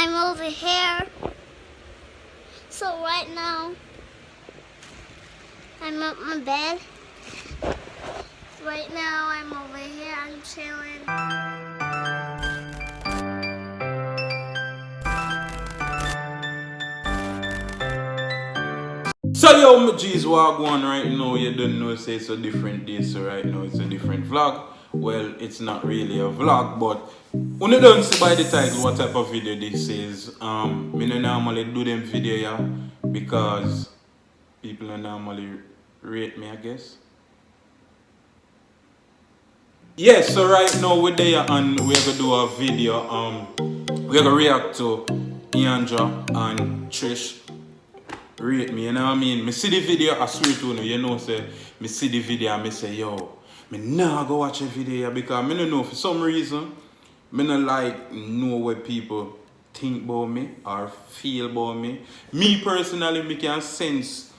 I'm over here. So right now, I'm at my bed. Right now, I'm over here. I'm chilling. So yo, my G's, what going right now? You don't know, say it's a different day, so right now it's a different vlog. Well, it's not really a vlog, but when you don't see by the title what type of video this is, me no normally do them video yeah, because people don't normally rate me, I guess. Yes, so right now we're there and we're gonna do a video. We're gonna react to Iandra and Trish. Rate me, you know what I mean? Me see the video, I swear to you, you know, say, me see the video and me say, yo, me nah go watch a video because me don't know, for some reason, me not like know what people think about me or feel about me. Me personally, me can sense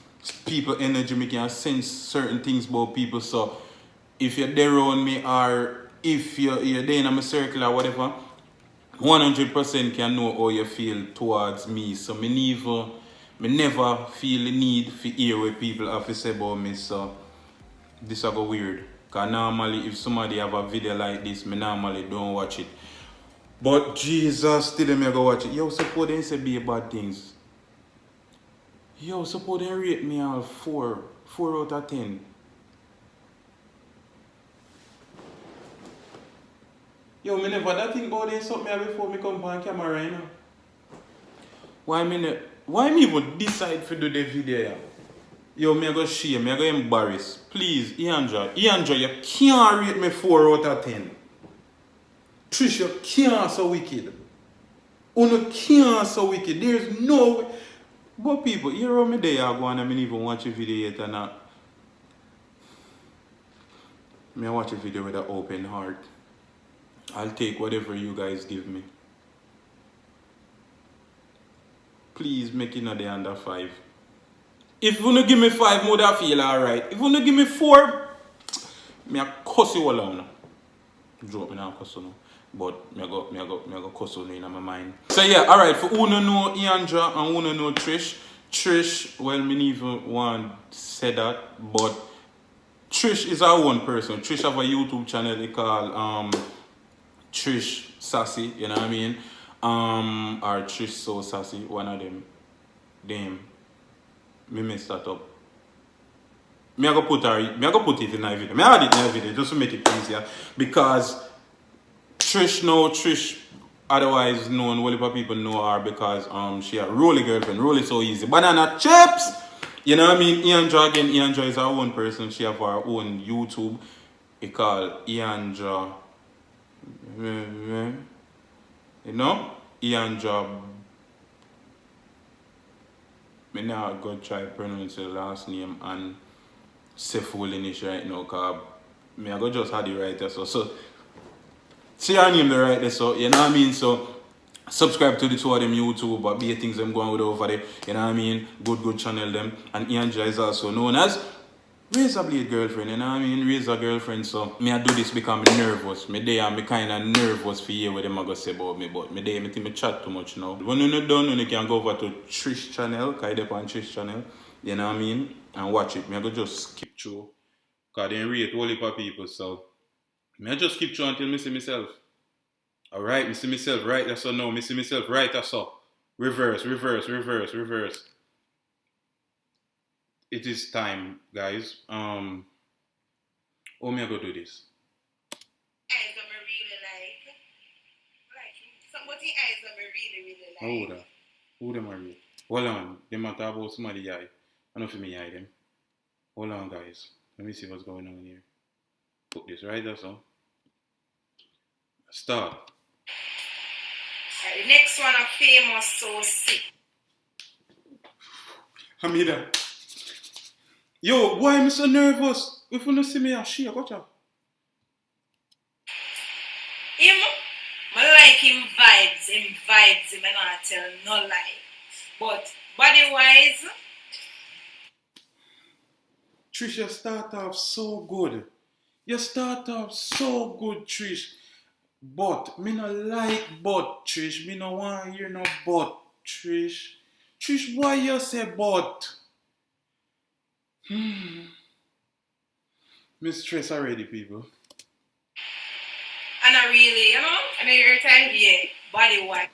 people energy, me can sense certain things about people, so if you're there around me or if you're there in my circle or whatever, 100% can know how you feel towards me. So me never feel the need to hear what people have to say about me. So this is go weird. Cause normally if somebody have a video like this, me normally don't watch it. But Jesus, still me go watch it. Yo, suppose they say be bad things. Yo, suppose they rate me all 4 out of 10. Yo, me never that think about this something before me come on camera right now. Why me even decide to do the video? Yo, me go shame, me go embarrass. Please, Iandra, you can't rate me 4 out of 10. Trish, you can't so wicked. Uno can't so wicked. There's no way. But people, you know me there, I go and I mean even watch a video yet and not. Me watch a video with an open heart. I'll take whatever you guys give me. Please make it not the under 5. If you don't give me 5, more I feel alright. If you don't give me 4, me a cuss you all now. Joke me now cuss you now. But me go cuss you in my mind. So yeah, alright, for who don't know Iandra and who don't know Trish, well, me even want to say that, but Trish is our one person. Trish have a YouTube channel they call Trish Sassy, you know what I mean? Or Trish So Sassy, one of them. Damn. Me mess that up. Me I go put it in a video. Me add it in a video just to make it easier. Because Trish, otherwise known, well, if people know her because she a Rolly girlfriend, Rolly so easy. Banana chips! You know what I mean? Iandra is her own person. She have her own YouTube. It called Iandra. You know? Iandra. Me now go try pronounce the last name and say full English right now because me I go just had it right there. So see her name the right there, so you know what I mean? So subscribe to the two of them YouTube, but be things I'm going with over there, you know what I mean? Good channel them. And Iandra is also known as Razor Blade Girlfriend, you know what I mean? Razor Girlfriend, so me I do this because I'm nervous. Me there I'm kinda nervous for hear what them are gonna say about me, but me there I think me chat too much now. When you're not done, you can go over to Trish channel, cause I on Trish channel, you know what I mean? And watch it. Me I go just skip through. Cause they rate whole heap of people, so me I just skip through until me see myself. Alright, me see myself right that's so now. Me see myself right that's so. Reverse. It is time, guys. Oh, me I go do this. Eyes that I really like somebody eyes that I really like. Who them are real? Hold on, they matter about somebody eye. I know for me eye them. Hold on, guys. Let me see what's going on here. Put this right there, so. Start. The next one, a FamousSosick. Hamida. Yo, why am I so nervous? If you don't see me, I shake, watch out. Him, I like him vibes, him, I not tell no lie. But body-wise, Trish, you start off so good. You start off so good, Trish. But me no like but Trish. Me no want hear no but Trish. Trish, why you say but? Me stress already, people. And I really, I know you're tired yet. Body wipe.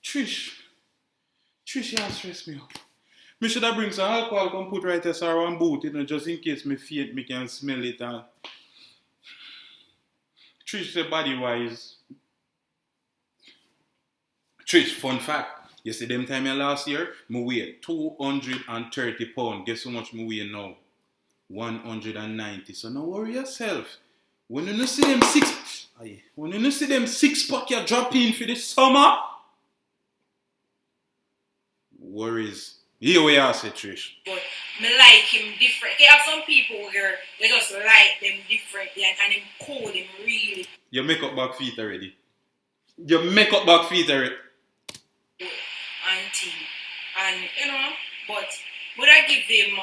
Trish, you stress me out. Me should have bring some alcohol, come put right there so one boot, just in case me faint, me can smell it. And Trish say body wise. Trish, fun fact. You see them time last year, me weigh 230 pounds. Guess how much me weigh now? 190. So no worry yourself. When you see them six pack you drop in for the summer, worries. Here we are, say Trish. But me like him different. You have some people where they just like them different and him cool, him really. Your makeup back feet already. Your makeup back feet already. Auntie. And but would I give him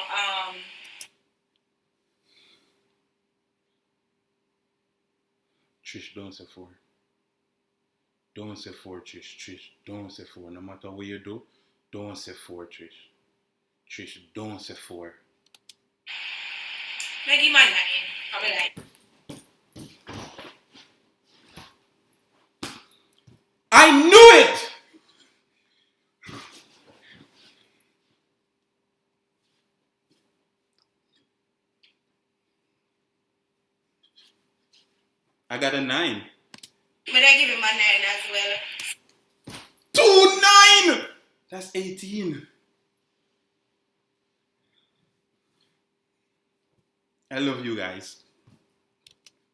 Trish, don't say 4. Don't say 4, Trish. Trish, don't say 4. No matter what you do, don't say 4, Trish. Trish, don't say 4. Make him a 9. I'll be like. I knew it! I got a 9. But I give him a 9 as well. 2 9! That's 18. I love you guys.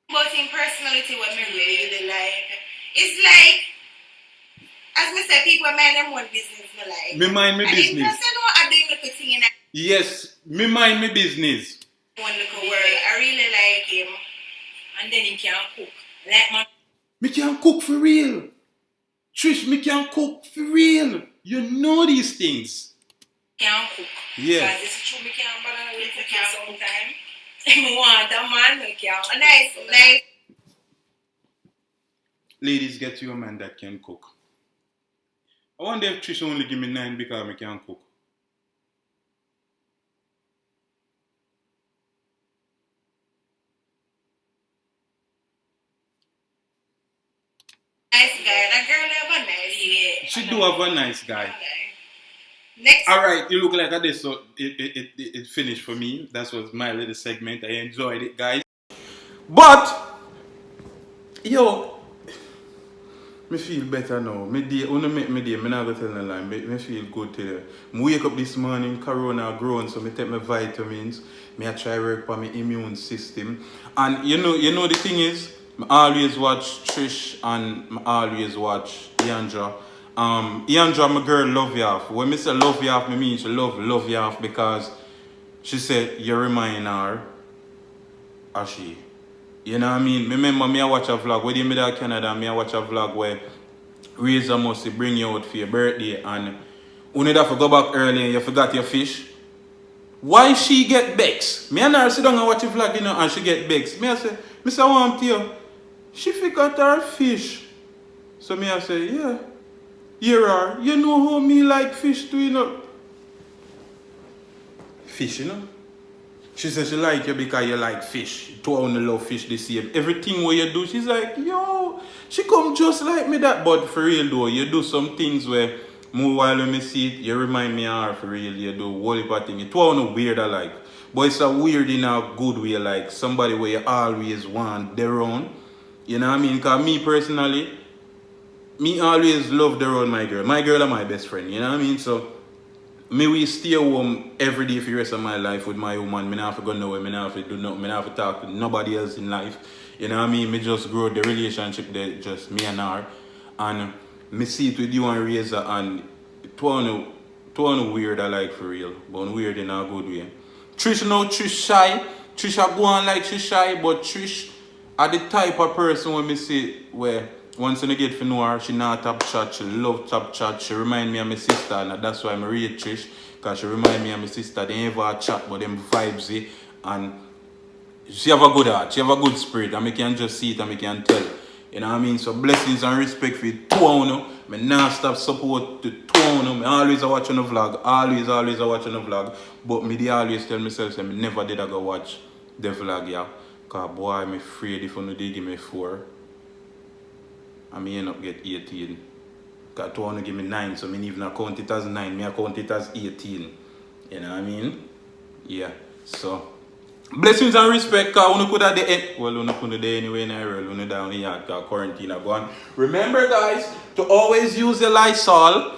But in personality, what me really like, it's like, as me say, people mind them own business, me like. Me mind me business. And if I do little thing in yes, me mind me business. one little world, I really like him. And then he can cook. Like my... Me can cook for real. Trish, me can cook for real. You know these things. Can cook. Yeah. Because it's true, me can bother with the can sometimes. I want a man, me can. A nice. Ladies, get you a man that can cook. I wonder if Trish only give me 9 because I can cook. Nice guy. That girl have a nice. Yeah. She do have a nice guy. Next. Alright, you look like this, so it finished for me. That was my little segment. I enjoyed it, guys. But, yo, me feel better now. Me day, wanna make me day, me not gonna tell no lie. Me feel good today. Me wake up this morning, corona grown, so me take my vitamins. Me I try work on my immune system. And you know the thing is, I always watch Trish and I always watch Iandra. Iandra, my girl, love you off. When me say love you off, me mean she love you off because she said you remind her of she. You know what I mean? Remember me I watch a vlog, when you made in Canada, me I watch a vlog where Razor must bring you out for your birthday and you need to go back early and you forgot your fish. Why she get vexed? Me and her sit down and watch a vlog, and she get vexed. Me I say, Mr. Warm to you, she forgot her fish. So me I say, yeah. Here are, you know how me like fish too, Fish, She says she like you because you like fish. Two only love fish the same. Everything what you do, she's like, yo, she come just like me that. But for real though, you do some things where more while when me see it, you remind me of her for real. You do whole heap of things. It's one weird I like. But it's a weird in a good way, like somebody where you always want their own. You know what I mean? Because me personally, me always love their own my girl. My girl are my best friend, you know what I mean? So me we stay home every day for the rest of my life with my woman. Me not have to go nowhere, me not have to do nothing, me not have to talk to nobody else in life. You know what I mean? Me just grow the relationship that just me and her. And me see it with you and Razor and it one weird I like for real. But weird in a good way. Trish Trish shy. Trish a go on like she shy, but Trish are the type of person when me see where once you get to know her, she not top chat, she love top chat. She remind me of my sister, and that's why I rate Trish, because she remind me of my sister. They never have chat, but them vibesy, and she have a good heart, she have a good spirit, and I can just see it and I can tell. You know what I mean? So blessings and respect for you two of you. I not stop support to two of you. I always watching the vlog, always watching the vlog. But me they always tell myself that I never did I go watch the vlog, yeah. Because boy, I'm afraid if you did give me 4, I may end up get 18. Because 2 want to give me 9, so I even count it as 9, I count it as 18. You know what I mean? Yeah, so blessings and respect, because you could have the end. Well, you could have the anyway in Ireland, you down here at quarantine. Go on. Remember, guys, to always use the Lysol.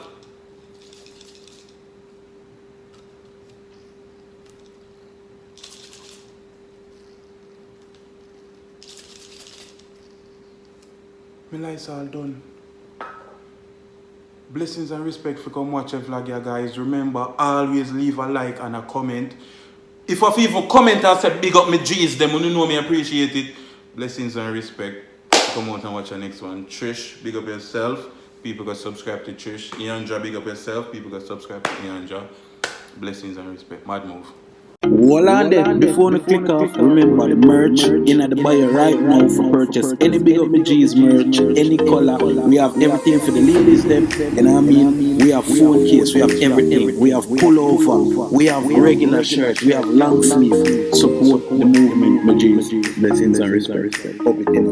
My Lysol done. Blessings and respect for come watch a vlog here, guys. Remember, always leave a like and a comment. If I even comment and say big up me G's, them you know me appreciate it. Blessings and respect. Come out and watch the next one. Trish, big up yourself. People got subscribe to Trish. Iandra, big up yourself. People got subscribe to Iandra. Blessings and respect. Mad move. Hold on there, before you click off, remember the merch in the bio right now for purchase. Any Big Up Me G's merch, any color, we have everything for the ladies them, you know what I mean? We have phone case, we have everything, we have pullover, we have regular shirt, we have long sleeve. Support the movement, my G's. Blessings and respect. Up it in